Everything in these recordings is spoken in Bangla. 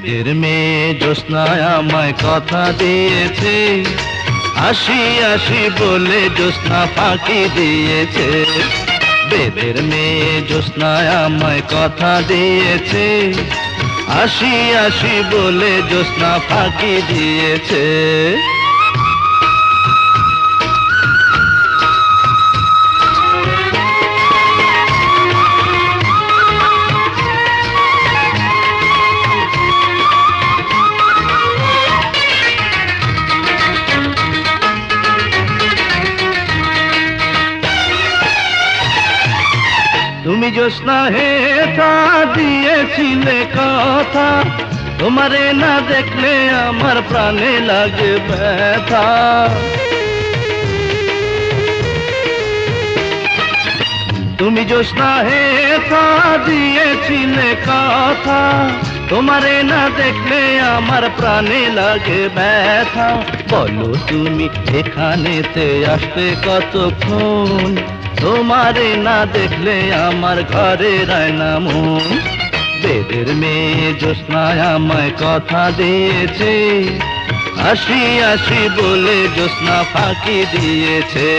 বেদের মেয়ে জ্যোৎস্নায় আমায় কথা দিয়েছে, আসি আসি বলে জ্যোৎস্না ফাঁকি দিয়েছে। বেদের মেয়ে জ্যোৎস্নায় আমায় কথা দিয়েছে, আসি আসি বলে জ্যোৎস্না ফাঁকি দিয়েছে। তুমি জ্যোৎস্না হে তা দিয়েছিলে কথা, তোমারে না দেখলে আমার প্রাণে লাগে ব্যথা। তুমি জ্যোৎস্না হে তা দিয়েছিলে কথা, তোমারে না দেখলে আমার প্রাণে লাগে ব্যথা। বলো তুমি এখানেতে আসতে কতক্ষণ, তোমারে না দেখলে আমার ঘরে রায় না মন। বেদের মেয়ে জ্যোৎস্নায় আমায় কথা দিয়েছে, আসি আসি বলে জ্যোৎস্না ফাঁকি দিয়েছে।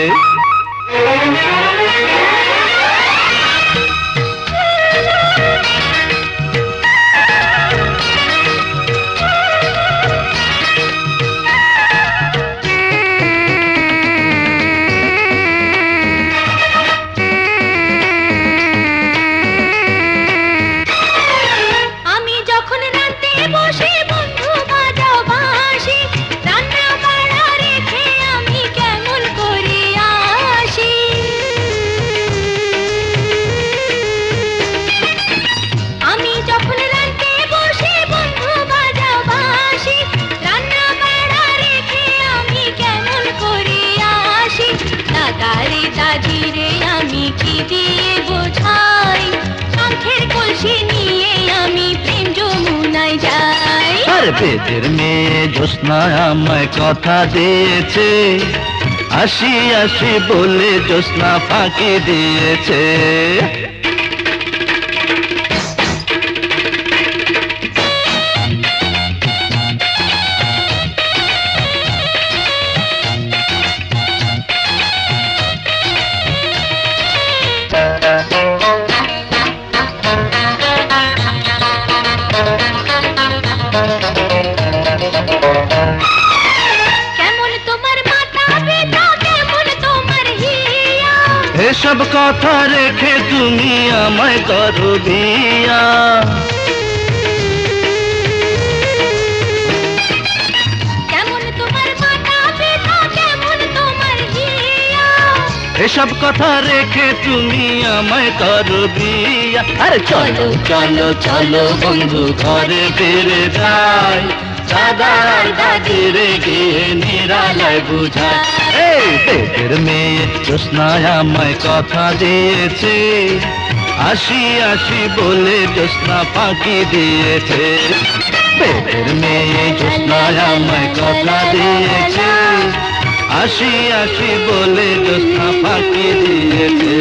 বেদের মেয়ে জ্যোৎস্নায় আমায় কথা দিয়েছে, আসি আসি বলে জ্যোৎস্না ফাঁকি দিয়েছে। এসব কথা রেখে তুমি আমায় করো বিয়া, এসব কথা রেখে তুমি আমায় করো বিয়া। আরে চলো চলো চলো বন্ধু ঘরে ফিরে যাই, দাদা আর দাদির গিয়ে নিরালায় বুঝায়। এই বেদের মেয়ে জ্যোৎস্নায় আমায় কথা দিয়েছে, আসি আসি বলে জ্যোৎস্না ফাঁকি দিয়েছে। বেদের মেয়ে জ্যোৎস্নায় আমায় কথা দিয়েছে, আসি আসি বলে জ্যোৎস্না ফাঁকি দিয়েছে।